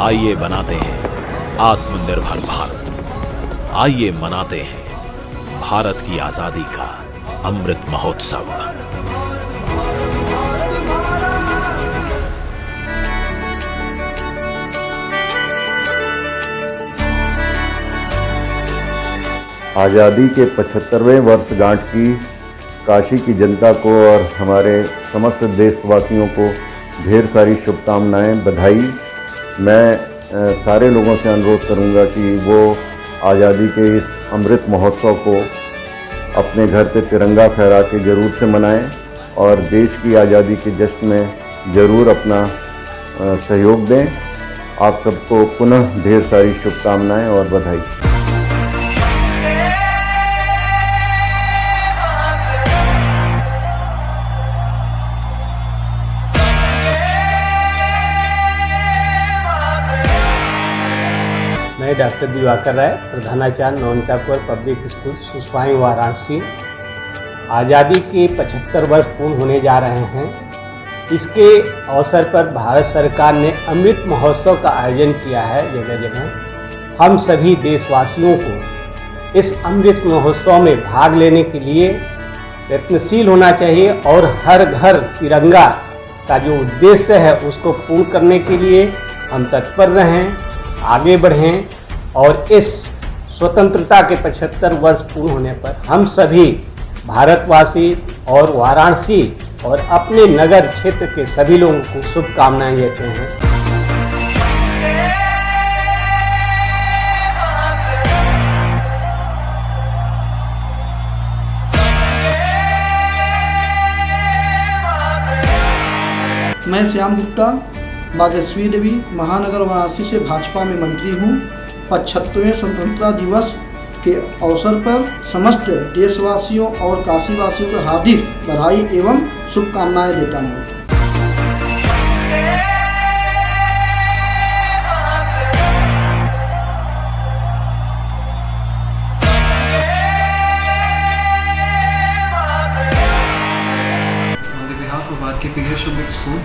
आइए बनाते हैं आत्मनिर्भर भारत। आइए मनाते हैं भारत की आजादी का अमृत महोत्सव। आज़ादी के 75वें वर्षगांठ की काशी की जनता को और हमारे समस्त देशवासियों को ढेर सारी शुभकामनाएं, बधाई। मैं सारे लोगों से अनुरोध करूंगा कि वो आज़ादी के इस अमृत महोत्सव को अपने घर पे तिरंगा फहरा के ज़रूर से मनाएं और देश की आज़ादी के जश्न में ज़रूर अपना सहयोग दें। आप सबको पुनः ढेर सारी शुभकामनाएं और बधाई। मैं डॉक्टर दिवाकर राय, प्रधानाचार्य नवनीतापुर पब्लिक स्कूल सुसवाई वाराणसी। आज़ादी के 75 वर्ष पूर्ण होने जा रहे हैं। इसके अवसर पर भारत सरकार ने अमृत महोत्सव का आयोजन किया है जगह जगह। हम सभी देशवासियों को इस अमृत महोत्सव में भाग लेने के लिए यत्नशील होना चाहिए और हर घर तिरंगा का जो उद्देश्य है उसको पूर्ण करने के लिए हम तत्पर रहें, आगे बढ़ें और इस स्वतंत्रता के 75 वर्ष पूर्ण होने पर हम सभी भारतवासी और वाराणसी और अपने नगर क्षेत्र के सभी लोगों को शुभकामनाएं देते हैं। मैं श्याम गुप्ता, बागेश्वरी देवी महानगर वाराणसी से भाजपा में मंत्री हूँ। 75वें स्वतंत्रता दिवस के अवसर पर समस्त देशवासियों और काशीवासियों को हार्दिक बधाई एवं शुभकामनाएं देता हूँ। On the behalf of RKPH Public School,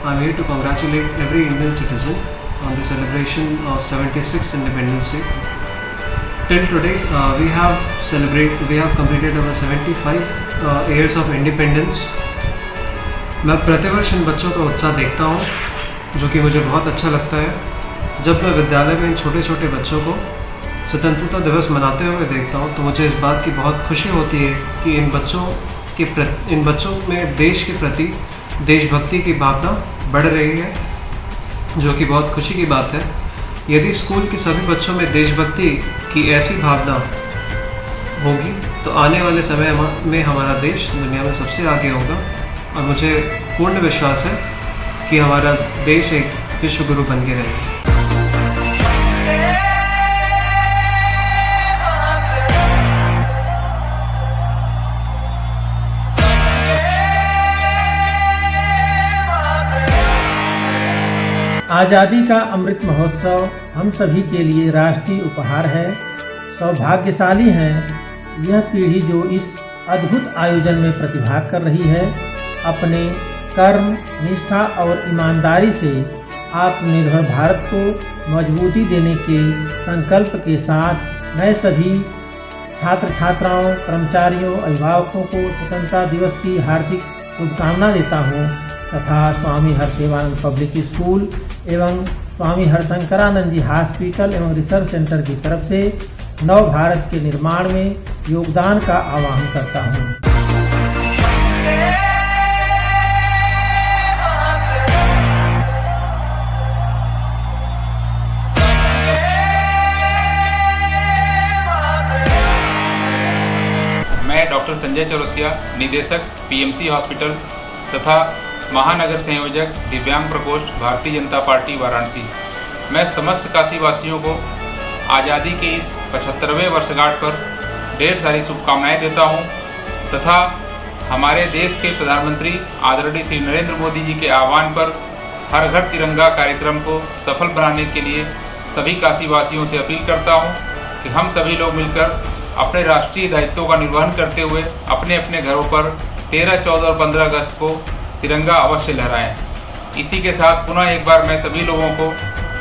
I am here to congratulate every Indian citizen on the celebration of 76th Independence Day. Till today, we have completed our 75 years of independence. मैं प्रतिवर्ष इन बच्चों का उत्साह देखता हूँ, जो कि मुझे बहुत अच्छा लगता है। जब मैं विद्यालय में इन छोटे छोटे बच्चों को स्वतंत्रता दिवस मनाते हुए देखता हूँ तो मुझे इस बात की बहुत खुशी होती है कि इन बच्चों में देश के प्रति देशभक्ति की भावना बढ़ रही है, जो कि बहुत खुशी की बात है। यदि स्कूल के सभी बच्चों में देशभक्ति की ऐसी भावना होगी तो आने वाले समय में हमारा देश दुनिया में सबसे आगे होगा और मुझे पूर्ण विश्वास है कि हमारा देश एक विश्व गुरु बन के रहेगा। आज़ादी का अमृत महोत्सव हम सभी के लिए राष्ट्रीय उपहार है। सौभाग्यशाली हैं यह पीढ़ी जो इस अद्भुत आयोजन में प्रतिभाग कर रही है। अपने कर्म, निष्ठा और ईमानदारी से आत्मनिर्भर भारत को मजबूती देने के संकल्प के साथ मैं सभी छात्र छात्राओं, कर्मचारियों, अभिभावकों को स्वतंत्रता दिवस की हार्दिक शुभकामना देता हूँ तथा स्वामी हरसेवानंद पब्लिक स्कूल एवं स्वामी हरशंकरानंद जी हॉस्पिटल एवं रिसर्च सेंटर की तरफ से नव भारत के निर्माण में योगदान का आह्वान करता हूँ। मैं डॉक्टर संजय चौरसिया, निदेशक पीएमसी हॉस्पिटल तथा महानगर संयोजक दिव्यांग प्रकोष्ठ भारतीय जनता पार्टी वाराणसी। मैं समस्त काशीवासियों को आज़ादी के इस 75वें वर्षगांठ पर ढेर सारी शुभकामनाएं देता हूं तथा हमारे देश के प्रधानमंत्री आदरणीय श्री नरेंद्र मोदी जी के आह्वान पर हर घर तिरंगा कार्यक्रम को सफल बनाने के लिए सभी काशीवासियों से अपील करता हूं कि हम सभी लोग मिलकर अपने राष्ट्रीय दायित्वों का निर्वहन करते हुए अपने अपने घरों पर 13, 14 और 15 अगस्त को तिरंगा अवश्य लहराएं। इसी के साथ पुनः एक बार मैं सभी लोगों को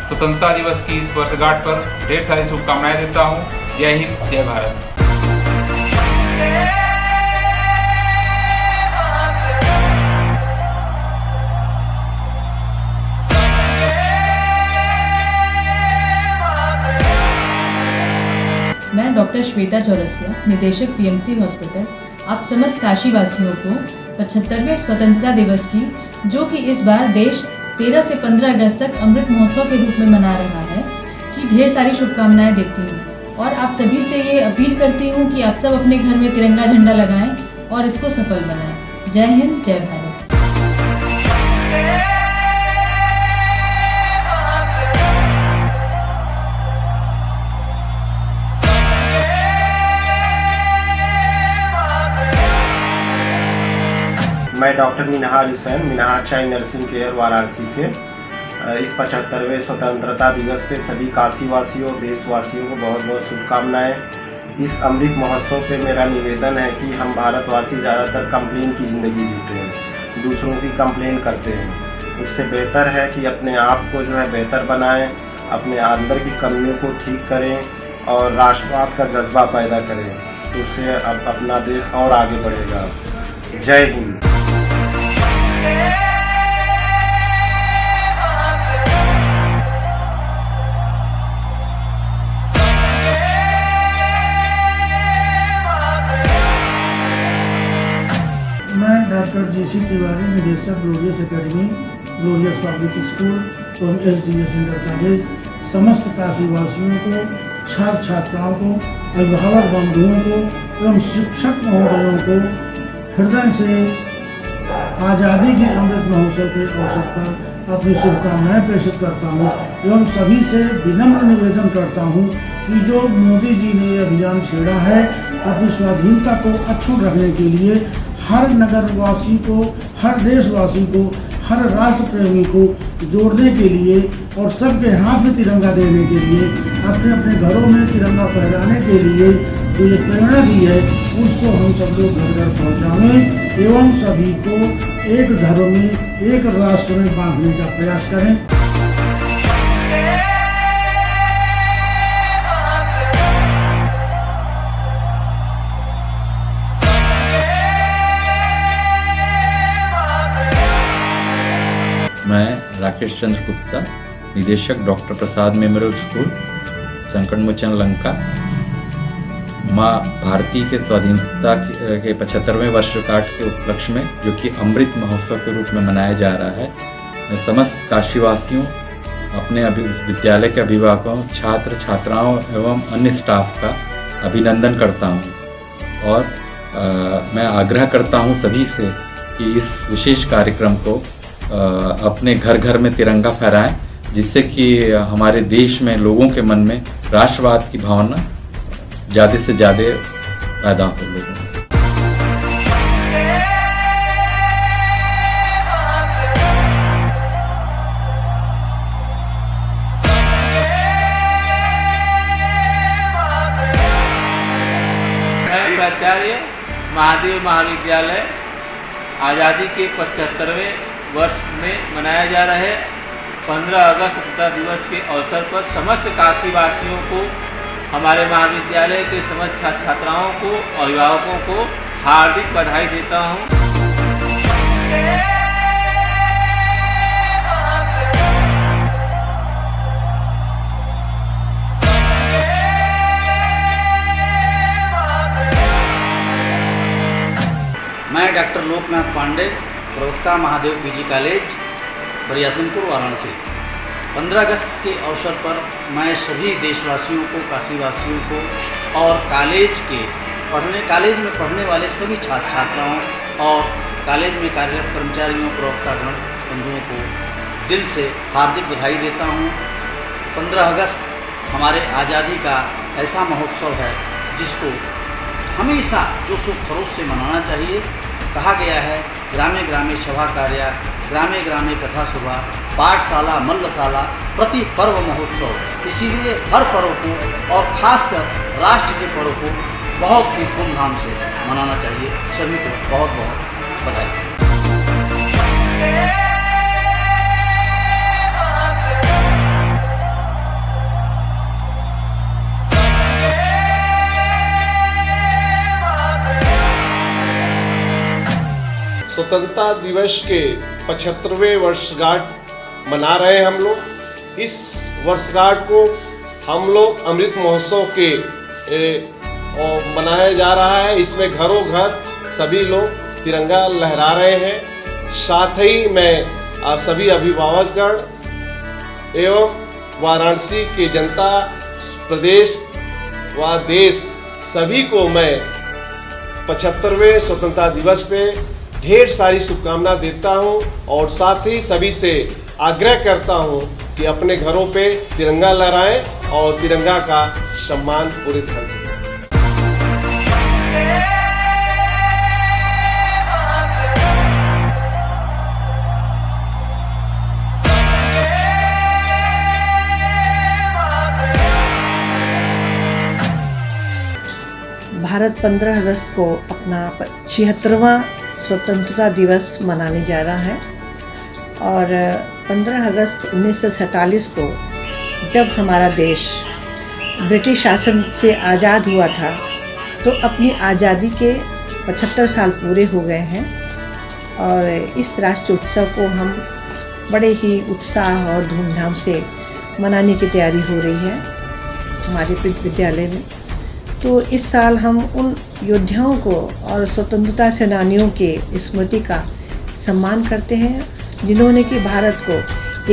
स्वतंत्रता दिवस की इस वर्षगांठ पर ढेर सारी शुभकामनाएं देता हूँ। जय हिंद, जय भारत। मैं डॉक्टर श्वेता चौरसिया, निदेशक पीएमसी हॉस्पिटल, आप समस्त काशी वासियों को 75वें स्वतंत्रता दिवस की, जो कि इस बार देश 13 से 15 अगस्त तक अमृत महोत्सव के रूप में मना रहा है, की ढेर सारी शुभकामनाएं देती हूँ। और आप सभी से ये अपील करती हूँ कि आप सब अपने घर में तिरंगा झंडा लगाएं और इसको सफल बनाएं। जय हिंद, जय भारत। मैं doctor Minhaj Hussain, Minhaj child nursing care Varanasi से इस 75वें स्वतंत्रता दिवस पे सभी काशीवासियों, देशवासियों को बहुत बहुत शुभकामनाएं। इस अमृत महोत्सव पे मेरा निवेदन है कि हम भारतवासी ज़्यादातर कंप्लेन की ज़िंदगी जीते हैं, दूसरों की कंप्लेन करते हैं। उससे बेहतर है कि अपने आप को जो है बेहतर बनाएं, अपने अंदर की कमियों को ठीक करें और राष्ट्रवाद का जज्बा पैदा करें, तो उससे अब अपना देश और आगे बढ़ेगा। जय हिंद। मैं डॉक्टर जी.सी. तिवारी, निदेशक glorious academy, glorious public school एवं एसडीएस इंटर कॉलेज, समस्त काशीवासियों को, छात्र छात्राओं को, अभिभावक बंधुओं को एवं शिक्षक महोदयों को हृदय से आज़ादी के अमृत महोत्सव के अवसर पर अपनी शुभकामनाएं प्रेषित करता हूं एवं सभी से विनम्र निवेदन करता हूं कि जो मोदी जी ने ये अभियान छेड़ा है, अपनी स्वाधीनता को अक्षुण्ण रखने के लिए हर नगरवासी को, हर देशवासी को, हर राष्ट्र प्रेमी को जोड़ने के लिए और सबके हाथ में तिरंगा देने के लिए, अपने अपने घरों में तिरंगा फहराने के लिए जो ये प्रेरणा दी है, उसको हम सब लोग घर घर पहुँचाएँ एवं सभी को एक धर्म में, एक राष्ट्र में बांधने का प्रयास करें। मैं राकेश चंद्र गुप्ता, निदेशक डॉक्टर प्रसाद मेमोरियल स्कूल, संकट मोचन लंका, माँ भारती के स्वाधीनता के 75वें वर्षगांठ के उपलक्ष्य में, जो कि अमृत महोत्सव के रूप में मनाया जा रहा है, मैं समस्त काशीवासियों, अपने विद्यालय के अभिभावकों, छात्र छात्राओं एवं अन्य स्टाफ का अभिनंदन करता हूँ। और मैं आग्रह करता हूँ सभी से कि इस विशेष कार्यक्रम को अपने घर घर में तिरंगा फहराएं, जिससे कि हमारे देश में लोगों के मन में राष्ट्रवाद की भावना ज़्यादा से ज़्यादा पैदा हो लोगों में। मैं प्राचार्य महादेव महाविद्यालय, आज़ादी के 75वें वर्ष में मनाया जा रहे 15 अगस्त स्वतंत्रता दिवस के अवसर पर समस्त काशीवासियों को, हमारे महाविद्यालय के समस्त छात्र छात्राओं को, अभिभावकों को हार्दिक बधाई देता हूँ। मैं डॉक्टर लोकनाथ पांडे, प्रवक्ता महादेव पीजी कॉलेज, बरियासिंहपुर, वाराणसी। 15 अगस्त के अवसर पर मैं सभी देशवासियों को, काशीवासियों को और कॉलेज में पढ़ने वाले सभी छात्र छात्राओं और कॉलेज में कार्यरत कर्मचारियों, प्रवक्तागण बंधुओं को दिल से हार्दिक बधाई देता हूँ। 15 अगस्त हमारे आज़ादी का ऐसा महोत्सव है जिसको हमेशा जोश व खरोश से मनाना चाहिए। कहा गया है, ग्रामे ग्रामे सभा कार्या, ग्रामे ग्रामे कथा सभा, पाठशाला मल्लशाला, प्रति पर्व महोत्सव। इसीलिए हर पर्व को और खासकर राष्ट्र के पर्व को बहुत ही धूमधाम से मनाना चाहिए। सभी को बहुत बहुत बधाई। स्वतंत्रता दिवस के 75वें वर्षगांठ मना रहे हैं हम लोग। इस वर्षगांठ को हम लोग अमृत महोत्सव के मनाया जा रहा है। इसमें घरों घर सभी लोग तिरंगा लहरा रहे हैं। साथ ही मैं सभी अभिभावकगण एवं वाराणसी के जनता, प्रदेश व देश सभी को मैं 75वें स्वतंत्रता दिवस पे ढेर सारी शुभकामना देता हूं और साथ ही सभी से आग्रह करता हूं कि अपने घरों पे तिरंगा लहराएं और तिरंगा का सम्मान पूरे ढंग से करें। भारत 15 अगस्त को अपना 76वां स्वतंत्रता दिवस मनाने जा रहा है और 15 अगस्त 1947 को जब हमारा देश ब्रिटिश शासन से आज़ाद हुआ था तो अपनी आज़ादी के 75 साल पूरे हो गए हैं और इस राष्ट्रीय उत्सव को हम बड़े ही उत्साह और धूमधाम से मनाने की तैयारी हो रही है हमारे विद्यालय में। तो इस साल हम उन योद्धाओं को और स्वतंत्रता सेनानियों के स्मृति का सम्मान करते हैं जिन्होंने कि भारत को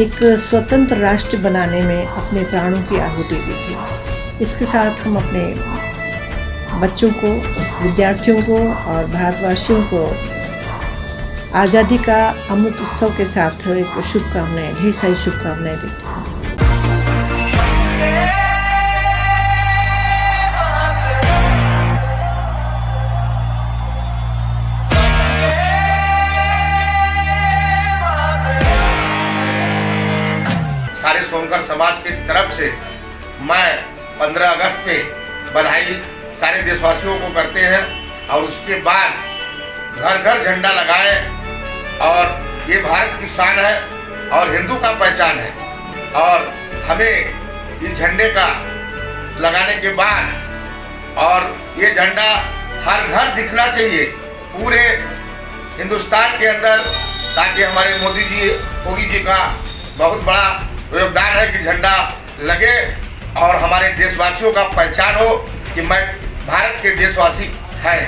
एक स्वतंत्र राष्ट्र बनाने में अपने प्राणों की आहुति दी थी। इसके साथ हम अपने बच्चों को, विद्यार्थियों को और भारतवासियों को आज़ादी का अमृत उत्सव के साथ एक शुभकामनाएं, ढेर सारी शुभकामनाएं देते हैं। सारे सोनकर समाज की तरफ से मैं 15 अगस्त पे बधाई सारे देशवासियों को करते हैं और उसके बाद घर घर झंडा लगाए और ये भारत की शान है और हिंदू का पहचान है और हमें इस झंडे का लगाने के बाद और ये झंडा हर घर दिखना चाहिए पूरे हिंदुस्तान के अंदर, ताकि हमारे मोदी जी का बहुत बड़ा योगदान है कि झंडा लगे और हमारे देशवासियों का पहचान हो कि मैं भारत के देशवासी हैं।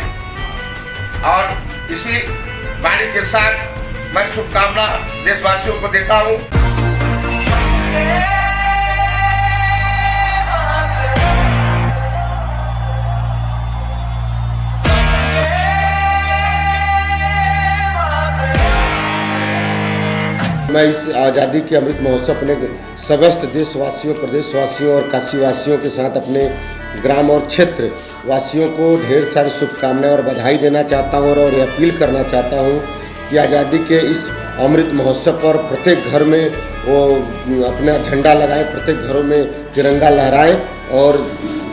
और इसी वाणी के साथ मैं शुभकामना देशवासियों को देता हूँ। मैं इस आज़ादी के अमृत महोत्सव अपने समस्त देशवासियों, प्रदेशवासियों और काशीवासियों के साथ अपने ग्राम और क्षेत्र वासियों को ढेर सारी शुभकामनाएं और बधाई देना चाहता हूं और ये अपील करना चाहता हूं कि आज़ादी के इस अमृत महोत्सव पर प्रत्येक घर में वो अपना झंडा लगाएं, प्रत्येक घरों में तिरंगा लहराएं और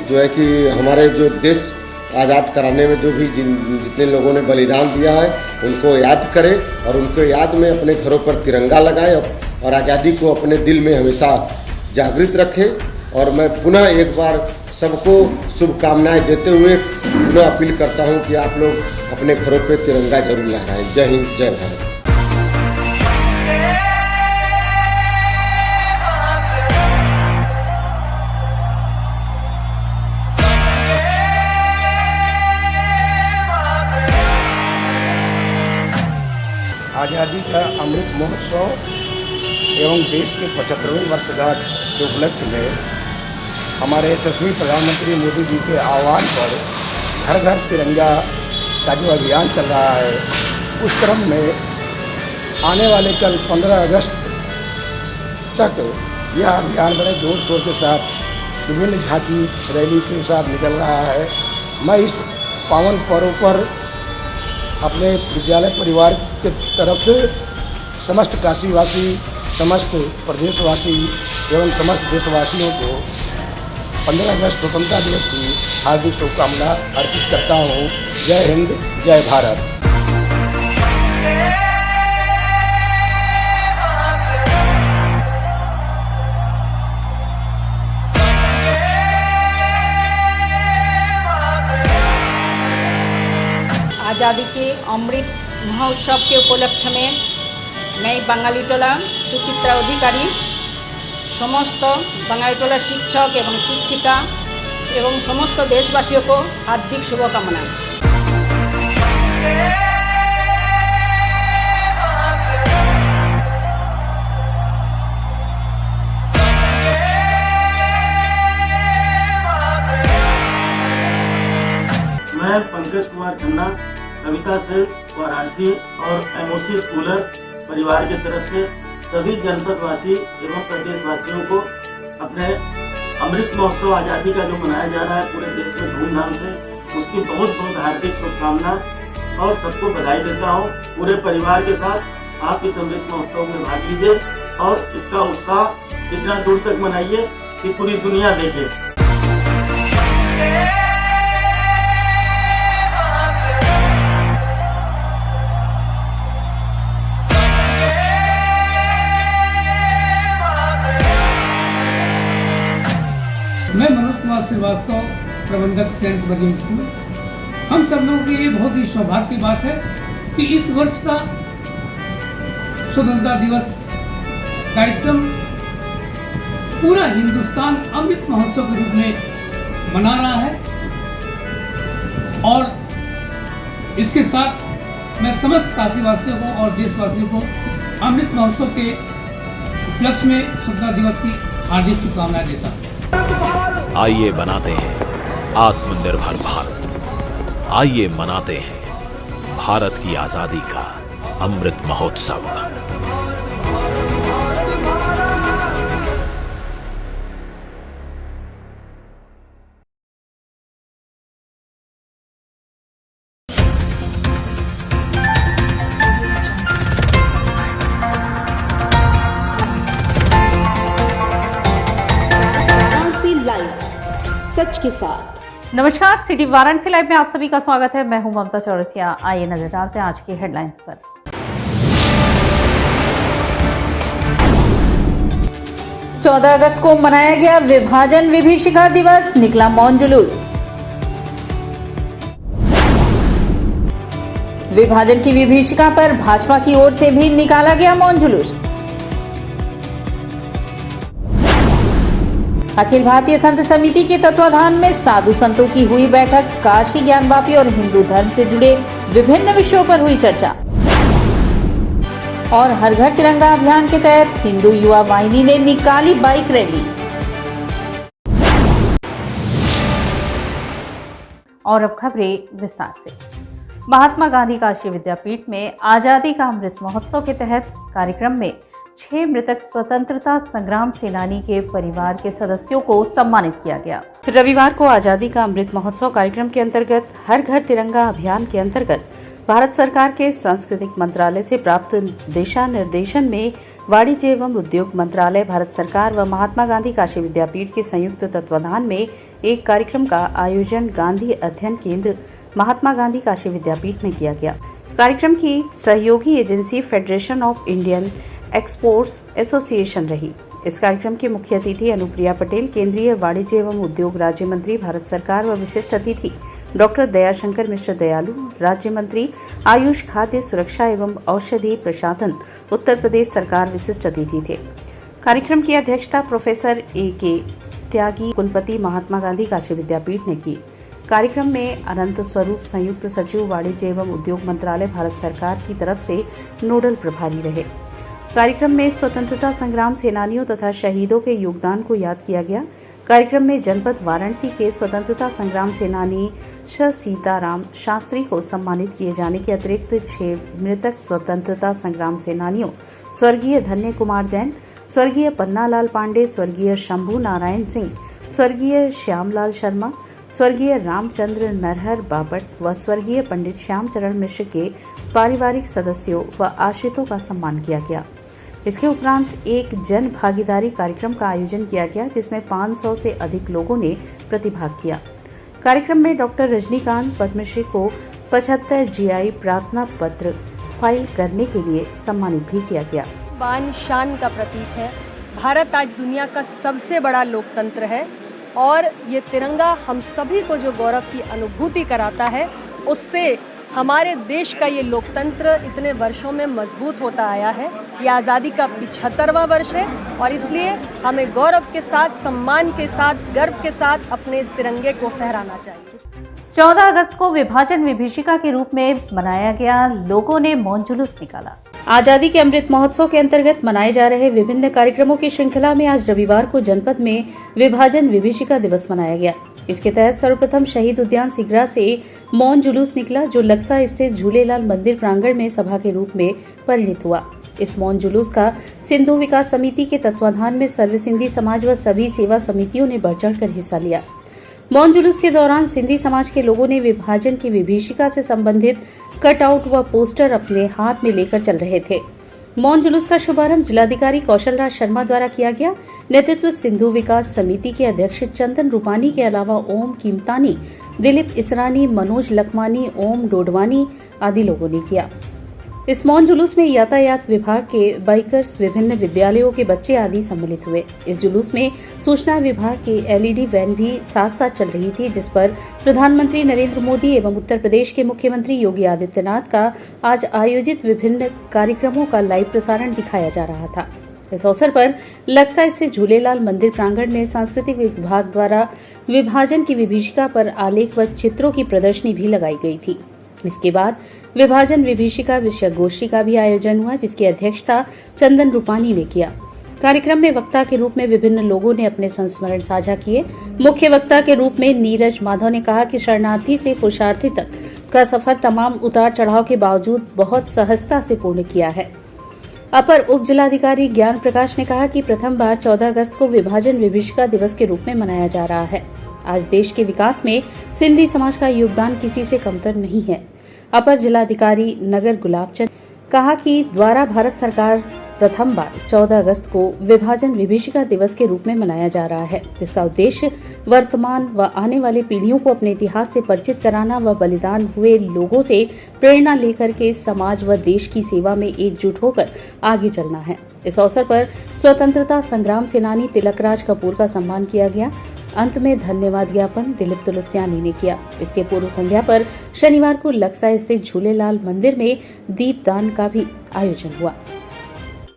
जो है कि हमारे जो देश आज़ाद कराने में जो भी जितने लोगों ने बलिदान दिया है उनको याद करें और उनको याद में अपने घरों पर तिरंगा लगाएं और आज़ादी को अपने दिल में हमेशा जागृत रखें। और मैं पुनः एक बार सबको शुभकामनाएं देते हुए पुनः अपील करता हूं कि आप लोग अपने घरों पर तिरंगा जरूर लहराएं। जय हिंद, जय भारत। आज़ादी का अमृत महोत्सव एवं देश के 75वें वर्षगांठ के उपलक्ष्य में हमारे यशस्वी प्रधानमंत्री मोदी जी के आह्वान पर घर घर तिरंगा का जो अभियान चल रहा है, उस क्रम में आने वाले कल 15 अगस्त तक यह अभियान बड़े जोर शोर के साथ विभिन्न झांकी रैली के साथ निकल रहा है। मैं इस पावन पर्व पर अपने विद्यालय परिवार के तरफ से समस्त काशीवासी, समस्त प्रदेशवासी एवं समस्त देशवासियों को 15 अगस्त स्वतंत्रता दिवस की हार्दिक शुभकामना अर्पित करता हूँ। जय हिंद, जय भारत। आज़ादी के अमृत महोत्सव के उपलक्ष्य में मैं बंगालीटोला सुचित्रा अधिकारी समस्त बंगालीटोला शिक्षक एवं शिक्षिका एवं समस्त देशवासियों को हार्दिक शुभकामनाएं। मैं पंकज कुमार खन्ना कविता सेल्स वाराणसी और एमओसी स्कूलर परिवार की तरफ से सभी जनपदवासी एवं प्रदेशवासियों को अपने अमृत महोत्सव आज़ादी का जो मनाया जा रहा है पूरे देश में धूमधाम से, उसकी बहुत बहुत हार्दिक शुभकामनाएं और सबको बधाई देता हूँ। पूरे परिवार के साथ आप इस अमृत महोत्सव में भाग लीजिए और इसका उत्साह इतना दूर तक मनाइए कि पूरी दुनिया देखे। मैं मनोज कुमार श्रीवास्तव, प्रबंधक सेंट वर्जिन स्कूल। हम सब लोगों के लिए बहुत ही सौभाग्य की बात है कि इस वर्ष का स्वतंत्रता दिवस कार्यक्रम पूरा हिंदुस्तान अमृत महोत्सव के रूप में मना रहा है और इसके साथ मैं समस्त काशीवासियों को और देशवासियों को अमृत महोत्सव के उपलक्ष्य में स्वतंत्रता दिवस की हार्दिक शुभकामनाएं देता हूँ। आइए बनाते हैं आत्मनिर्भर भारत। आइए मनाते हैं भारत की आजादी का अमृत महोत्सव। सच के साथ। नमस्कार, सिटी वाराणसी लाइव में आप सभी का स्वागत है। मैं हूं ममता चौरसिया। आइए नजर डालते हैं आज की हेडलाइंस पर। 14 अगस्त को मनाया गया विभाजन विभीषिका दिवस, निकला मौन जुलूस। विभाजन की विभीषिका पर भाजपा की ओर से भी निकाला गया मौन जुलूस। अखिल भारतीय संत समिति के तत्वाधान में साधु संतों की हुई बैठक, काशी ज्ञानवापी और हिंदू धर्म से जुड़े विभिन्न विषयों पर हुई चर्चा। और हर घर तिरंगा अभियान के तहत हिंदू युवा वाहिनी ने निकाली बाइक रैली। और अब खबरें विस्तार से। महात्मा गांधी काशी विद्यापीठ में आजादी का अमृत महोत्सव के तहत कार्यक्रम में 6 मृतक स्वतंत्रता संग्राम सेनानी के परिवार के सदस्यों को सम्मानित किया गया। रविवार को आजादी का अमृत महोत्सव कार्यक्रम के अंतर्गत हर घर तिरंगा अभियान के अंतर्गत भारत सरकार के सांस्कृतिक मंत्रालय से प्राप्त दिशा निर्देशन में वाणिज्य एवं उद्योग मंत्रालय, भारत सरकार व महात्मा गांधी काशी विद्यापीठ के संयुक्त तत्वाधान में एक कार्यक्रम का आयोजन गांधी अध्ययन केंद्र महात्मा गांधी काशी विद्यापीठ में किया गया। कार्यक्रम की सहयोगी agency federation of Indian exports association रही। इस कार्यक्रम के मुख्य अतिथि अनुप्रिया पटेल, केंद्रीय वाणिज्य एवं उद्योग राज्य मंत्री भारत सरकार व विशिष्ट अतिथि डॉक्टर दयाशंकर मिश्र दयालु, राज्य मंत्री आयुष, खाद्य सुरक्षा एवं औषधि प्रशासन उत्तर प्रदेश सरकार विशिष्ट अतिथि थे। कार्यक्रम की अध्यक्षता प्रोफेसर A.K. त्यागी, कुलपति महात्मा गांधी काशी विद्यापीठ ने की। कार्यक्रम में अनंत स्वरूप, संयुक्त सचिव वाणिज्य एवं उद्योग मंत्रालय भारत सरकार की तरफ से नोडल प्रभारी रहे। कार्यक्रम में स्वतंत्रता संग्राम सेनानियों तथा शहीदों के योगदान को याद किया गया। कार्यक्रम में जनपद वाराणसी के स्वतंत्रता संग्राम सेनानी श सीताराम शास्त्री को सम्मानित किए जाने के अतिरिक्त 6 मृतक स्वतंत्रता संग्राम सेनानियों स्वर्गीय धन्य कुमार जैन, स्वर्गीय पन्नालाल पांडे, स्वर्गीय शंभू नारायण सिंह, स्वर्गीय श्यामलाल शर्मा, स्वर्गीय रामचंद्र नरहर बापट व स्वर्गीय पंडित श्यामचरण मिश्र के पारिवारिक सदस्यों व आश्रितों का सम्मान किया गया। इसके उपरांत एक जन भागीदारी कार्यक्रम का आयोजन किया गया, जिसमें 500 से अधिक लोगों ने प्रतिभाग किया। कार्यक्रम में डॉक्टर रजनीकांत पद्मश्री को 75 GI प्रार्थना पत्र फाइल करने के लिए सम्मानित भी किया गया। बान शान का प्रतीक है। भारत आज दुनिया का सबसे बड़ा लोकतंत्र है और ये तिरंगा हम सभी को जो गौरव की अनुभूति कराता है, उससे हमारे देश का ये लोकतंत्र इतने वर्षों में मजबूत होता आया है। ये आज़ादी का 75वां वर्ष है और इसलिए हमें गौरव के साथ, सम्मान के साथ, गर्व के साथ अपने इस तिरंगे को फहराना चाहिए। 14 अगस्त को विभाजन विभीषिका के रूप में मनाया गया, लोगों ने मौन जुलूस निकाला। आजादी के अमृत महोत्सव के अंतर्गत मनाए जा रहे विभिन्न कार्यक्रमों की श्रृंखला में आज रविवार को जनपद में विभाजन विभीषिका दिवस मनाया गया। इसके तहत सर्वप्रथम शहीद उद्यान सिगरा से मौन जुलूस निकला, जो लक्सा स्थित झूलेलाल मंदिर प्रांगण में सभा के रूप में परिणित हुआ। इस मौन जुलूस का सिंधु विकास समिति के तत्वाधान में सर्व सिंधी समाज व सभी सेवा समितियों ने बढ़ चढ़कर हिस्सा लिया। मौन जुलूस के दौरान सिंधी समाज के लोगों ने विभाजन की विभीषिका से संबंधित कटआउट व पोस्टर अपने हाथ में लेकर चल रहे थे। मौन जुलूस का शुभारंभ जिलाधिकारी कौशल राज शर्मा द्वारा किया गया। नेतृत्व सिंधु विकास समिति के अध्यक्ष चंदन रूपानी के अलावा ओम कीमतानी, दिलीप इसरानी, मनोज लखमानी, ओम डोडवानी आदि लोगों ने किया। इस मौन जुलूस में यातायात विभाग के बाइकर्स, विभिन्न विद्यालयों के बच्चे आदि सम्मिलित हुए। इस जुलूस में सूचना विभाग की एलईडी वैन भी साथ साथ चल रही थी, जिस पर प्रधानमंत्री नरेंद्र मोदी एवं उत्तर प्रदेश के मुख्यमंत्री योगी आदित्यनाथ का आज आयोजित विभिन्न कार्यक्रमों का लाइव प्रसारण दिखाया जा रहा था। इस अवसर पर लक्सा स्थित झूलेलाल मंदिर प्रांगण में सांस्कृतिक विभाग द्वारा विभाजन की विभीषिका पर आलेख व चित्रों की प्रदर्शनी भी लगाई गई थी। इसके बाद विभाजन विभीषिका विषय गोष्ठी का भी आयोजन हुआ, जिसकी अध्यक्षता चंदन रूपानी ने किया। कार्यक्रम में वक्ता के रूप में विभिन्न लोगों ने अपने संस्मरण साझा किए। मुख्य वक्ता के रूप में नीरज माधव ने कहा कि शरणार्थी से पुरुषार्थी तक का सफर तमाम उतार चढ़ाव के बावजूद बहुत सहजता से पूर्ण किया है। अपर उप जिलाधिकारी ज्ञान प्रकाश ने कहा कि प्रथम बार 14 अगस्त को विभाजन विभीषिका दिवस के रूप में मनाया जा रहा है। आज देश के विकास में सिंधी समाज का योगदान किसी से कमतर नहीं है। अपर जिलाधिकारी नगर गुलाबचंद कहा कि द्वारा भारत सरकार प्रथम बार 14 अगस्त को विभाजन विभीषिका दिवस के रूप में मनाया जा रहा है, जिसका उद्देश्य वर्तमान व आने वाली पीढ़ियों को अपने इतिहास से परिचित कराना व बलिदान हुए लोगों से प्रेरणा लेकर के समाज व देश की सेवा में एकजुट होकर आगे चलना है। इस अवसर पर स्वतंत्रता संग्राम सेनानी तिलकराज कपूर का सम्मान किया गया। अंत में धन्यवाद ज्ञापन दिलीप तुलसियानी ने किया। इसके पूर्व संध्या पर शनिवार को लक्सा स्थित झूलेलाल मंदिर में दीपदान का भी आयोजन हुआ।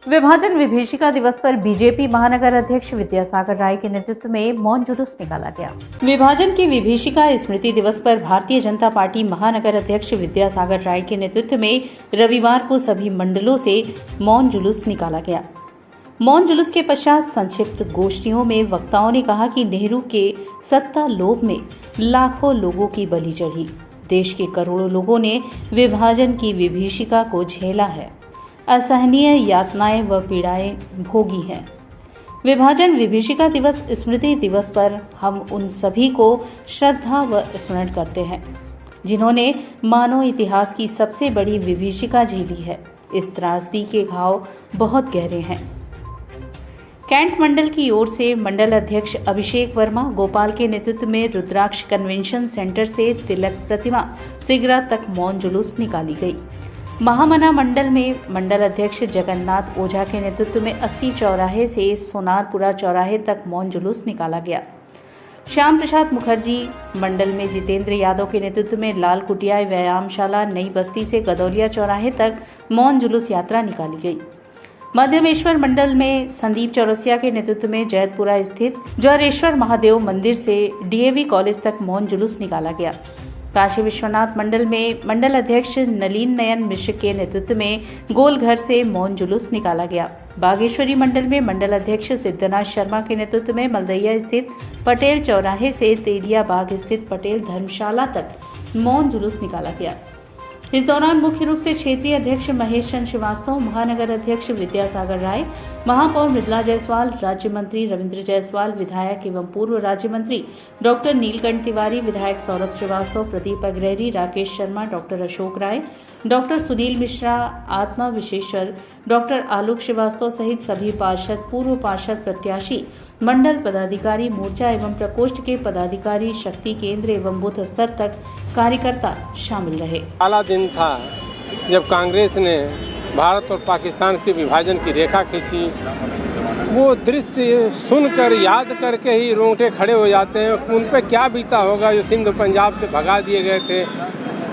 विभाजन विभीषिका दिवस पर बीजेपी महानगर अध्यक्ष विद्यासागर राय के नेतृत्व में मौन जुलूस निकाला गया। विभाजन की विभीषिका स्मृति दिवस पर भारतीय जनता पार्टी महानगर अध्यक्ष विद्यासागर राय के नेतृत्व में रविवार को सभी मंडलों से मौन जुलूस निकाला गया। मौन जुलूस के पश्चात संक्षिप्त गोष्ठियों में वक्ताओं ने कहा कि नेहरू के सत्ता लोभ में लाखों लोगों की बलि चढ़ी। देश के करोड़ों लोगों ने विभाजन की विभीषिका को झेला है, असहनीय यातनाएं व पीड़ाएं भोगी हैं। विभाजन विभीषिका दिवस स्मृति दिवस पर हम उन सभी को श्रद्धा व स्मरण करते हैं जिन्होंने मानव इतिहास की सबसे बड़ी विभीषिका झेली है। इस त्रासदी के घाव बहुत गहरे हैं। कैंट मंडल की ओर से मंडल अध्यक्ष अभिषेक वर्मा गोपाल के नेतृत्व में रुद्राक्ष कन्वेंशन सेंटर से तिलक प्रतिमा सिगरा तक मौन जुलूस निकाली गई। महामना मंडल में मंडल अध्यक्ष जगन्नाथ ओझा के नेतृत्व में 80 चौराहे से सोनारपुरा चौराहे तक मौन जुलूस निकाला गया। श्याम प्रसाद मुखर्जी मंडल में जितेंद्र यादव के नेतृत्व में लाल कुटिया व्यायामशाला नई बस्ती से गदौलिया चौराहे तक मौन जुलूस यात्रा निकाली गई। मध्यमेश्वर मंडल में संदीप चौरसिया के नेतृत्व में जैतपुरा स्थित ज्वारेश्वर महादेव मंदिर से डीएवी कॉलेज तक मौन जुलूस निकाला गया। काशी विश्वनाथ मंडल में मंडल अध्यक्ष नलीन नयन मिश्र के नेतृत्व में गोलघर से मौन जुलूस निकाला गया। बागेश्वरी मंडल में मंडल अध्यक्ष सिद्धनाथ शर्मा के नेतृत्व में मलदैया स्थित पटेल चौराहे से तेलिया बाग स्थित पटेल धर्मशाला तक मौन जुलूस निकाला गया। इस दौरान मुख्य रूप से क्षेत्रीय अध्यक्ष महेश चंद्र श्रीवास्तव, महानगर अध्यक्ष विद्यासागर राय, महापौर मृदुला जायसवाल, राज्य मंत्री रविंद्र जायसवाल, विधायक एवं पूर्व राज्य मंत्री डॉक्टर नीलकंठ तिवारी, विधायक सौरभ श्रीवास्तव, प्रदीप अग्रहरी, राकेश शर्मा, डॉक्टर अशोक राय, डॉक्टर सुनील मिश्रा, आत्मा विशेषर, डॉक्टर आलोक श्रीवास्तव सहित सभी पार्षद, पूर्व पार्षद, प्रत्याशी, मंडल पदाधिकारी, मोर्चा एवं प्रकोष्ठ के पदाधिकारी, शक्ति केंद्र एवं बूथ स्तर तक कार्यकर्ता शामिल रहे। पहला दिन था जब कांग्रेस ने भारत और पाकिस्तान के विभाजन की रेखा खींची। वो दृश्य सुनकर याद करके ही रोंगटे खड़े हो जाते हैं। उन पर क्या बीता होगा जो सिंध पंजाब से भगा दिए गए थे।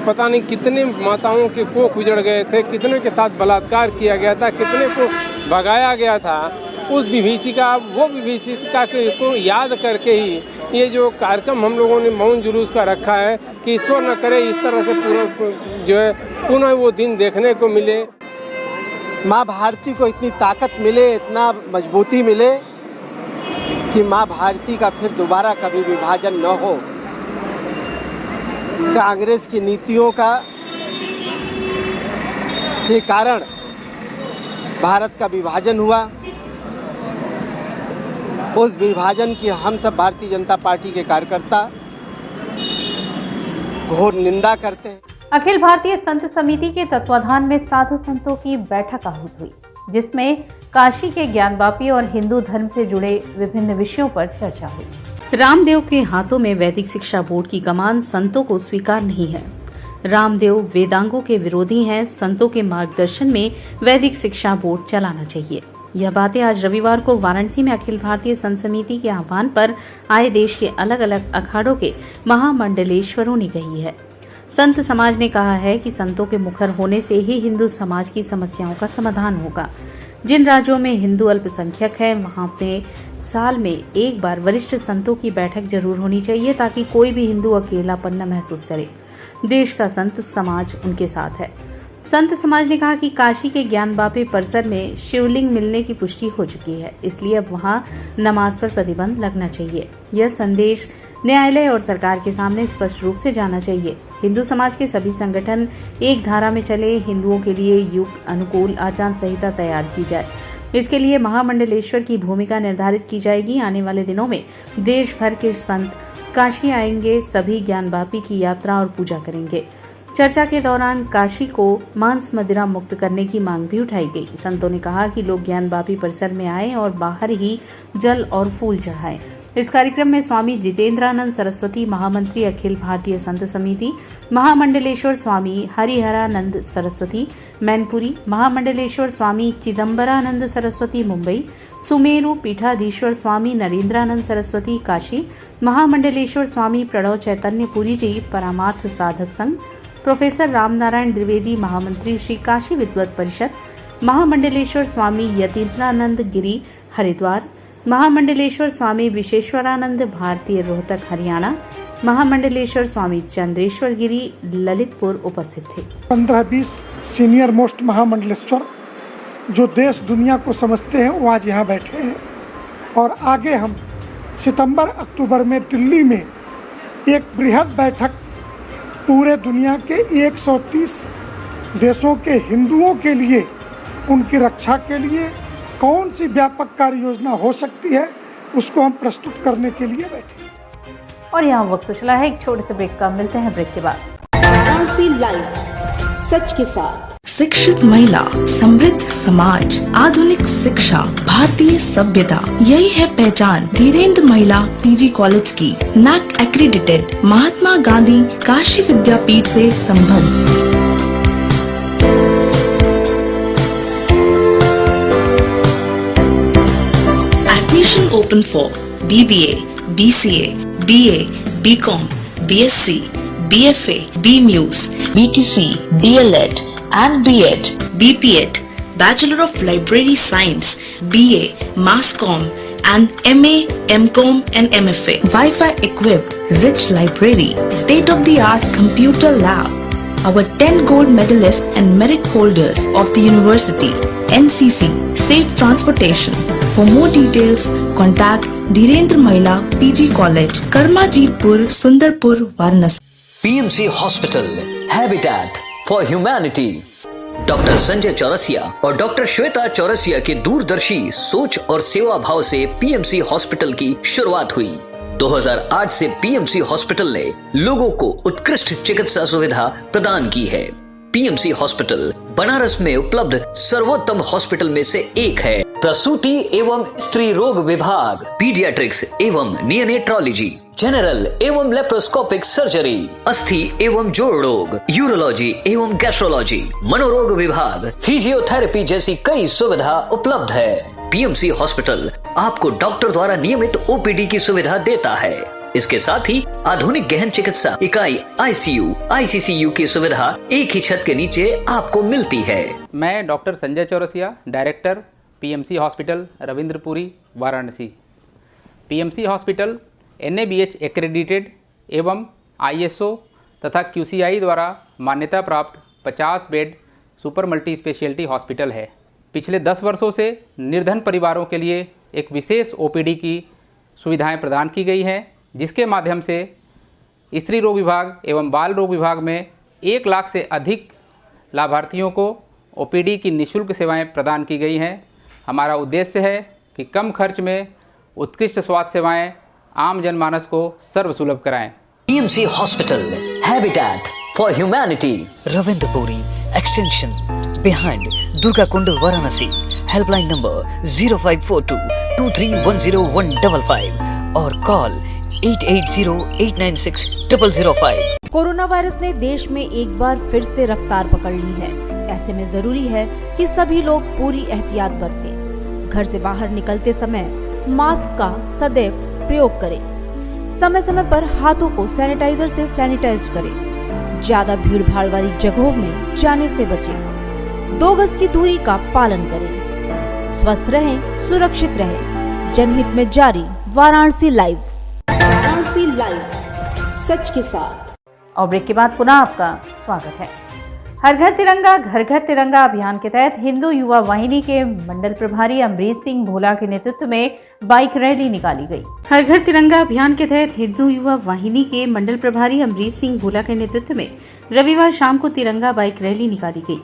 पता नहीं कितने माताओं के कोख उजड़ गए थे, कितने के साथ बलात्कार किया गया था, कितने को भगाया गया था। उस विभीषिका वो विभीषिका को याद करके ही ये जो कार्यक्रम हम लोगों ने मौन जुलूस का रखा है कि ईश्वर न करे इस तरह से पूरा जो है पुनः वो दिन देखने को मिले। माँ भारती को इतनी ताकत मिले, इतना मजबूती मिले कि माँ भारती का फिर दोबारा कभी विभाजन न हो। कांग्रेस की नीतियों के कारण भारत का विभाजन हुआ। उस विभाजन की हम सब भारतीय जनता पार्टी के कार्यकर्ता घोर निंदा करते हैं। अखिल भारतीय संत समिति के तत्वाधान में साधु संतों की बैठक आहूत हुई, जिसमें काशी के ज्ञानवापी और हिंदू धर्म से जुड़े विभिन्न विषयों पर चर्चा हुई। रामदेव के हाथों में वैदिक शिक्षा बोर्ड की कमान संतों को स्वीकार नहीं है। रामदेव वेदांगों के विरोधी हैं। संतों के मार्गदर्शन में वैदिक शिक्षा बोर्ड चलाना चाहिए। यह बातें आज रविवार को वाराणसी में अखिल भारतीय संत समिति के आह्वान पर आए देश के अलग अलग अखाड़ों के महामंडलेश्वरों ने कही है। संत समाज ने कहा है कि संतों के मुखर होने से ही हिंदू समाज की समस्याओं का समाधान होगा। जिन राज्यों में हिंदू अल्पसंख्यक हैं, वहां पे साल में एक बार वरिष्ठ संतों की बैठक जरूर होनी चाहिए, ताकि कोई भी हिंदू अकेलापन न महसूस करे। देश का संत समाज उनके साथ है। संत समाज ने कहा कि काशी के ज्ञानवापी परिसर में शिवलिंग मिलने की पुष्टि हो चुकी है, इसलिए अब वहां नमाज पर प्रतिबंध लगना चाहिए। यह संदेश न्यायालय और सरकार के सामने स्पष्ट रूप से जाना चाहिए। हिंदू समाज के सभी संगठन एक धारा में चले। हिंदुओं के लिए युग अनुकूल आचार संहिता तैयार की जाए। इसके लिए महामंडलेश्वर की भूमिका निर्धारित की जाएगी। आने वाले दिनों में देश भर के संत काशी आएंगे, सभी ज्ञानवापी की यात्रा और पूजा करेंगे। चर्चा के दौरान काशी को मांस मदिरा मुक्त करने की मांग भी उठाई गई। संतों ने कहा कि लोग ज्ञानवापी परिसर में आएं और बाहर ही जल और फूल चढ़ाएं। इस कार्यक्रम में स्वामी जितेंद्रानंद सरस्वती, महामंत्री अखिल भारतीय संत समिति, महामंडलेश्वर स्वामी हरिहरानंद सरस्वती मैनपुरी, महामंडलेश्वर स्वामी चिदम्बरानंद सरस्वती मुंबई, सुमेरु पीठाधीश्वर स्वामी नरेंद्रानंद सरस्वती काशी, महामंडलेश्वर स्वामी प्रणव चैतन्य पुरी जी परामार्थ साधक संघ, प्रोफेसर रामनारायण द्विवेदी महामंत्री श्री काशी विद्वत परिषद, महामंडलेश्वर स्वामी यतीन्द्रानंद गिरी हरिद्वार, महामंडलेश्वर स्वामी विशेश्वरानंद भारतीय रोहतक हरियाणा, महामंडलेश्वर स्वामी चंद्रेश्वर गिरी ललितपुर उपस्थित थे। 15-20 सीनियर मोस्ट महामंडलेश्वर जो देश दुनिया को समझते हैं वो आज यहाँ बैठे हैं, और आगे हम सितंबर अक्टूबर में दिल्ली में एक बृहद बैठक पूरे दुनिया के 130 देशों के हिंदुओं के लिए, उनकी रक्षा के लिए कौन सी व्यापक कार्य योजना हो सकती है, उसको हम प्रस्तुत करने के लिए बैठे। और यहाँ वक्त चला है एक छोटे से ब्रेक का। मिलते हैं ब्रेक के बाद। वाराणसी लाइव, सच के साथ। शिक्षित महिला, समृद्ध समाज, आधुनिक शिक्षा, भारतीय सभ्यता, यही है पहचान धीरेन्द्र महिला पीजी कॉलेज की। NAAC एक्रीडिटेड, महात्मा गांधी काशी विद्यापीठ से संबद्ध। Admission open for BBA, BCA, BA, BCom, BSc, BFA, BMUS, BTC, DLED and B.Ed, BPEd, Bachelor of Library Science, BA, Mass Comm and MA, MCom and MFA. Wi-Fi equipped, rich library, state-of-the-art computer lab. Our 10 gold medalists and merit holders of the university, NCC, safe transportation. For more details, contact Dhirendra Mahila PG College, Karmajitpur, Sundarpur, Varanasi. PMC Hospital, Habitat for Humanity। Doctor Sanjay Chaurasia और doctor Shweta Chaurasia के दूरदर्शी सोच और सेवा भाव से PMC hospital की शुरुआत हुई। 2008 से पीएमसी हॉस्पिटल ने लोगों को उत्कृष्ट चिकित्सा सुविधा प्रदान की है। पीएमसी हॉस्पिटल बनारस में उपलब्ध सर्वोत्तम हॉस्पिटल में से एक है। प्रसूति एवं स्त्री रोग विभाग, पीडियाट्रिक्स एवं नियोनेट्रोलॉजी, जनरल एवं लेप्रोस्कोपिक सर्जरी, अस्थि एवं जोड़ रोग, यूरोलॉजी एवं गैस्ट्रोलॉजी, मनोरोग विभाग, फिजियोथेरेपी जैसी कई सुविधा उपलब्ध है। पीएमसी हॉस्पिटल आपको डॉक्टर द्वारा नियमित ओपीडी की सुविधा देता है। इसके साथ ही आधुनिक गहन चिकित्सा इकाई ICU, ICCU की सुविधा एक ही छत के नीचे आपको मिलती है। मैं doctor Sanjay Chaurasia, director PMC hospital Ravindrapuri Varanasi. PMC hospital NABH accredited एवं ISO तथा QCI द्वारा मान्यता प्राप्त 50 bed super multi speciality hospital है। पिछले 10 वर्षों से निर्धन परिवारों के लिए एक विशेष OPD की सुविधाएं प्रदान की गई हैं, जिसके माध्यम से स्त्री रोग विभाग एवं बाल रोग विभाग में 1 लाख से अधिक लाभार्थियों को OPD की निःशुल्क सेवाएं प्रदान की गई हैं। हमारा उद्देश्य है कि कम खर्च में उत्कृष्ट स्वास्थ्य सेवाएं आम जनमानस को सर्वसुलभ कराएं। PMC hospital, habitat for humanity, Ravindrapuri extension behind Durga Kund Varanasi. Helpline number 0542231055 और कॉल 8808960005। कोरोना वायरस ने देश में एक बार फिर से रफ्तार पकड़ ली है। ऐसे में जरूरी है कि सभी लोग पूरी एहतियात बरतें। घर से बाहर निकलते समय मास्क का सदैव प्रयोग करें। समय समय पर हाथों को सैनिटाइजर से सैनिटाइज करें। ज्यादा भीड़ भाड़ वाली जगहों में जाने से बचें। 2 गज की दूरी का पालन करें। स्वस्थ रहें, सुरक्षित रहें। जनहित में जारी वाराणसी लाइव। वाराणसी लाइव, सच के साथ। और ब्रेक के बाद पुनः आपका स्वागत है। हर घर तिरंगा घर घर तिरंगा अभियान के तहत हिंदू युवा वाहिनी के मंडल प्रभारी अमरीत सिंह भोला के नेतृत्व में बाइक रैली निकाली गई। हर घर तिरंगा अभियान के तहत हिंदू युवा वाहिनी के मंडल प्रभारी अमरीत सिंह भोला के नेतृत्व में रविवार शाम को तिरंगा बाइक रैली निकाली गई।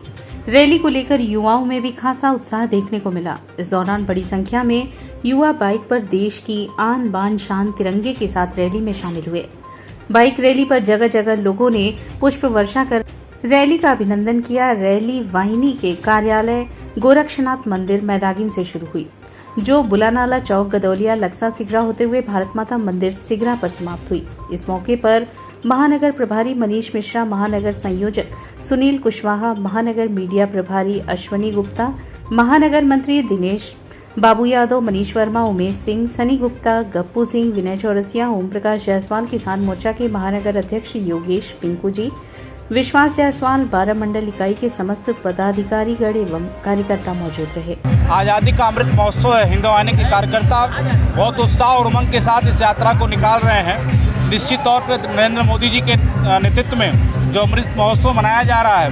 रैली को लेकर युवाओं में भी खासा उत्साह देखने को मिला। इस दौरान बड़ी संख्या में युवा बाइक पर देश की आन बान शान तिरंगे के साथ रैली में शामिल हुए। बाइक रैली पर जगह जगह लोगों ने पुष्प वर्षा कर रैली का अभिनंदन किया। रैली वाहिनी के कार्यालय गोरक्षनाथ मंदिर मैदागिन से शुरू हुई, जो बुलानाला चौक गदौलिया लक्सा सिगरा होते हुए भारत माता मंदिर सिगरा पर समाप्त हुई। इस मौके पर महानगर प्रभारी मनीष मिश्रा, महानगर संयोजक सुनील कुशवाहा, महानगर मीडिया प्रभारी अश्वनी गुप्ता, महानगर मंत्री दिनेश बाबू यादव, मनीष वर्मा, उमेश सिंह, सनी गुप्ता, गप्पू सिंह, विनय चौरसिया, ओम प्रकाश जायसवाल, किसान मोर्चा के महानगर अध्यक्ष योगेश पिंकू जी, विश्वास जायसवाल, 12 मंडल इकाई के समस्त पदाधिकारीगण एवं कार्यकर्ता मौजूद रहे। आज़ादी का अमृत महोत्सव है। हिंदू वाहिनी के कार्यकर्ता बहुत उत्साह और उमंग के साथ इस यात्रा को निकाल रहे हैं। निश्चित तौर पर नरेंद्र मोदी जी के नेतृत्व में जो अमृत महोत्सव मनाया जा रहा है,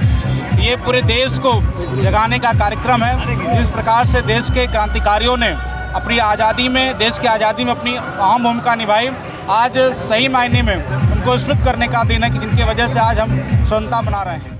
ये पूरे देश को जगाने का कार्यक्रम है। जिस प्रकार से देश के क्रांतिकारियों ने अपनी आज़ादी में, देश की आज़ादी में अपनी अहम भूमिका निभाई, आज सही मायने में उनको स्मृत करने का दिन है कि जिनकी वजह से आज हम स्वतंत्रता मना रहे हैं।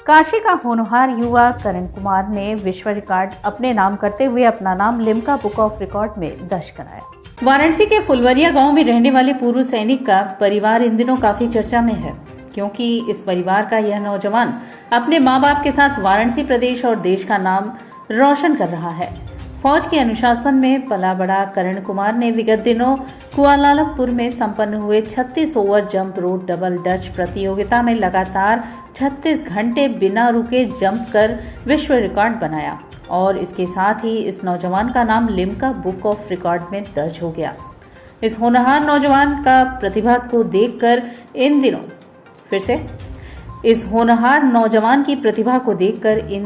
काशी का होनहार युवा करण कुमार ने विश्व रिकॉर्ड अपने नाम करते हुए अपना नाम लिम्का बुक ऑफ रिकॉर्ड में दर्ज कराया। वाराणसी के फुलवरिया गांव में रहने वाले पूर्व सैनिक का परिवार इन दिनों काफी चर्चा में है, क्योंकि इस परिवार का यह नौजवान अपने मां बाप के साथ वाराणसी प्रदेश और देश का नाम रोशन कर रहा है। फौज के अनुशासन में पला बड़ा करण कुमार ने विगत दिनों कुआलालंपुर में संपन्न हुए 36 over jump road double Dutch प्रतियोगिता में लगातार 36 घंटे बिना रुके जंप कर विश्व रिकॉर्ड बनाया और इसके साथ ही इस नौजवान का नाम लिम्का बुक ऑफ रिकॉर्ड में दर्ज हो गया। इस होनहार नौजवान का प्रतिभा को देखकर इन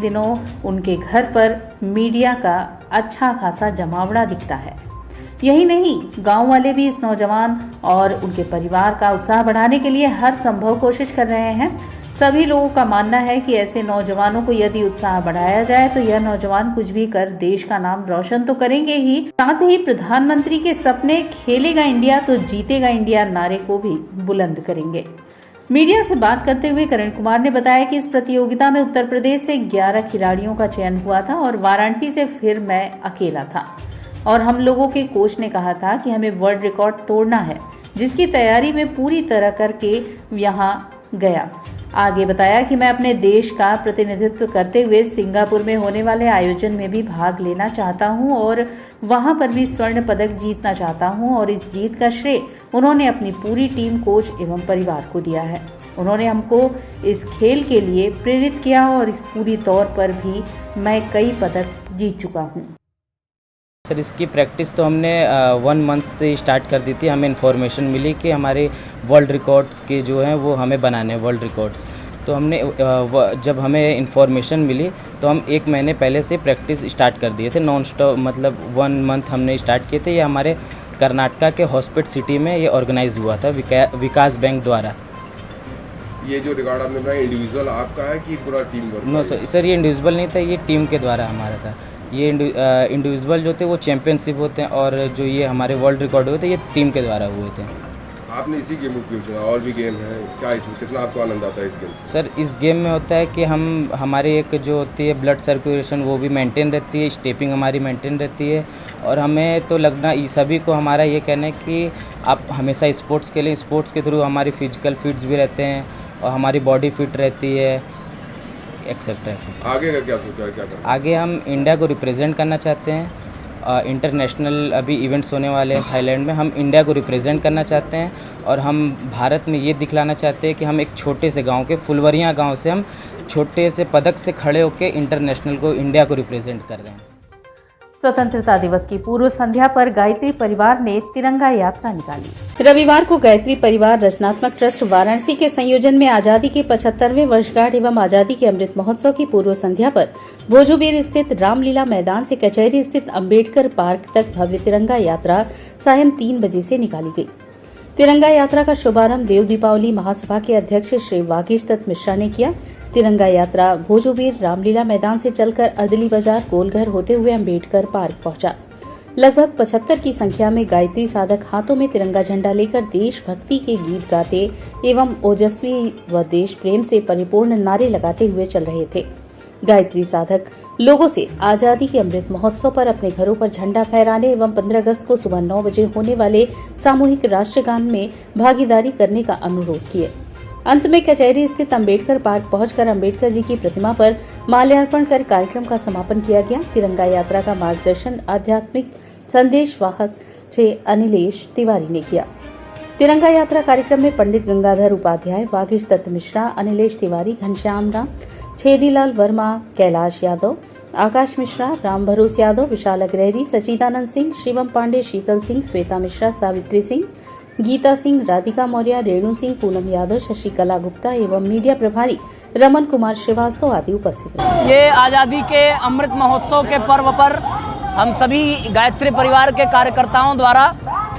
दिनों उनके घर पर मीडिया का अच्छा खासा जमावड़ा दिखता है। यही नहीं, गांव वाले भी इस नौजवान और उनके परिवार का उत्साह बढ़ाने के लिए हर संभव कोशिश कर रहे हैं। सभी लोगों का मानना है कि ऐसे नौजवानों को यदि उत्साह बढ़ाया जाए तो यह नौजवान कुछ भी कर देश का नाम रोशन तो करेंगे ही, साथ ही प्रधानमंत्री के सपने खेलेगा इंडिया तो जीतेगा इंडिया नारे को भी बुलंद करेंगे। मीडिया से बात करते हुए करण कुमार ने बताया कि इस प्रतियोगिता में उत्तर प्रदेश से 11 खिलाड़ियों का चयन हुआ था और वाराणसी से फिर मैं अकेला था और हम लोगों के कोच ने कहा था कि हमें वर्ल्ड रिकॉर्ड तोड़ना है, जिसकी तैयारी में पूरी तरह करके यहाँ गया। आगे बताया कि मैं अपने देश का प्रतिनिधित्व करते हुए सिंगापुर में होने वाले आयोजन में भी भाग लेना चाहता हूं और वहां पर भी स्वर्ण पदक जीतना चाहता हूं और इस जीत का श्रेय उन्होंने अपनी पूरी टीम, कोच एवं परिवार को दिया है। उन्होंने हमको इस खेल के लिए प्रेरित किया और इस पूरी तौर पर भी मैं कई पदक जीत चुका हूं। सर इसकी प्रैक्टिस तो हमने 1 मंथ से स्टार्ट कर दी थी। हमें इन्फॉर्मेशन मिली कि हमारे वर्ल्ड रिकॉर्ड्स के जो हैं वो हमें बनाने हैं वर्ल्ड रिकॉर्ड्स। तो हमने जब हमें इन्फॉर्मेशन मिली तो हम 1 महीने पहले से प्रैक्टिस स्टार्ट कर दिए थे नॉन स्टॉप, मतलब 1 मंथ हमने स्टार्ट किए थे। ये हमारे कर्नाटका के हॉस्पिटल सिटी में ये ऑर्गेनाइज हुआ था विकास बैंक द्वारा। ये जो रिकॉर्ड आपने बनाया इंडिविजुअल आपका है कि पूरा टीम वर्क? नो सर ये इंडिविजुअल नहीं था, ये टीम के द्वारा हमारा था। ये इंडिविजुअल जो थे वो चैम्पियनशिप होते हैं और जो ये हमारे वर्ल्ड रिकॉर्ड हुए थे ये टीम के द्वारा हुए थे। आपने इसी गेम को क्यों चुना? और भी गेम है क्या इसमें? कितना आपको आनंद आता है इस गेम? सर इस गेम में होता है कि हमारे एक जो होती है ब्लड सर्कुलेशन वो भी मेंटेन रहती है, स्टेपिंग हमारी मेंटेन रहती है। और हमें तो लगना सभी को हमारा ये कहना है कि आप हमेशा स्पोर्ट्स के लिए, स्पोर्ट्स के थ्रू हमारी फिजिकल फिट्स भी रहते हैं और हमारी बॉडी फिट रहती है एक्सेट्रा। आगे का क्या सोचा है, क्या करना? आगे हम इंडिया को रिप्रेजेंट करना चाहते हैं। इंटरनेशनल अभी इवेंट्स होने वाले हैं थाईलैंड में, हम इंडिया को रिप्रेजेंट करना चाहते हैं और हम भारत में ये दिखलाना चाहते हैं कि हम एक छोटे से गांव के फुलवरिया गांव से हम छोटे से पदक से खड़े होकर इंटरनेशनल को, इंडिया को रिप्रेजेंट कर रहे हैं। स्वतंत्रता दिवस की पूर्व संध्या पर गायत्री परिवार ने तिरंगा यात्रा निकाली। रविवार को गायत्री परिवार रचनात्मक ट्रस्ट वाराणसी के संयोजन में आजादी के 75वें वर्षगांठ एवं आजादी के अमृत महोत्सव की पूर्व संध्या पर भोजूबीर स्थित रामलीला मैदान से कचहरी स्थित अम्बेडकर पार्क तक भव्य तिरंगा यात्रा सायं 3 बजे से निकाली गई। तिरंगा यात्रा का शुभारंभ देव दीपावली महासभा के अध्यक्ष श्री वागीश दत्त मिश्रा ने किया। तिरंगा यात्रा भोजूबीर रामलीला मैदान से चलकर अदली बाजार गोलघर होते हुए अम्बेडकर पार्क पहुंचा। लगभग 75 की संख्या में गायत्री साधक हाथों में तिरंगा झंडा लेकर देशभक्ति के गीत गाते एवं ओजस्वी व देश प्रेम से परिपूर्ण नारे लगाते हुए चल रहे थे। गायत्री साधक लोगों से आजादी के अमृत महोत्सव पर अपने घरों पर झंडा फहराने एवं 15 अगस्त को सुबह 9 बजे होने वाले सामूहिक राष्ट्रगान में भागीदारी करने का अनुरोध किए। अंत में कचहरी स्थित अम्बेडकर पार्क पहुंचकर अम्बेडकर जी की प्रतिमा पर माल्यार्पण कर कार्यक्रम का समापन किया गया। तिरंगा यात्रा का मार्गदर्शन आध्यात्मिक संदेश वाहक श्री अनिलेश तिवारी ने किया। तिरंगा यात्रा कार्यक्रम में पंडित गंगाधर उपाध्याय, वागीश दत्त मिश्रा, अनिलेश तिवारी, घनश्याम राम, छेदीलाल वर्मा, कैलाश यादव, आकाश मिश्रा, राम भरोस यादव, विशाल अग्रहरी, सचिदानंद सिंह, शिवम पांडे, शीतल सिंह, श्वेता मिश्रा, सावित्री सिंह, गीता सिंह, राधिका मौर्य, रेणु सिंह, पूनम यादव, शशिकला गुप्ता एवं मीडिया प्रभारी रमन कुमार श्रीवास्तव आदि उपस्थित रहे। ये आज़ादी के अमृत महोत्सव के पर्व पर हम सभी गायत्री परिवार के कार्यकर्ताओं द्वारा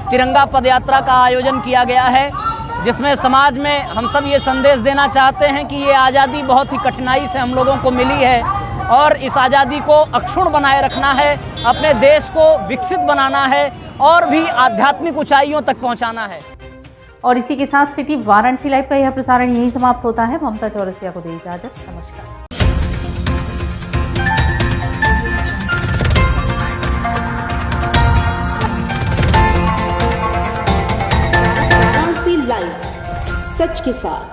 तिरंगा पदयात्रा का आयोजन किया गया है, जिसमें समाज में हम सब ये संदेश देना चाहते हैं कि ये आज़ादी बहुत ही कठिनाई से हम लोगों को मिली है और इस आज़ादी को अक्षुण्ण बनाए रखना है, अपने देश को विकसित बनाना है और भी आध्यात्मिक ऊंचाइयों तक पहुंचाना है। और इसी के साथ सिटी वाराणसी लाइव का यह प्रसारण यहीं समाप्त होता है। ममता चौरसिया को दें इजाजत। नमस्कार। वाराणसी लाइव, सच के साथ।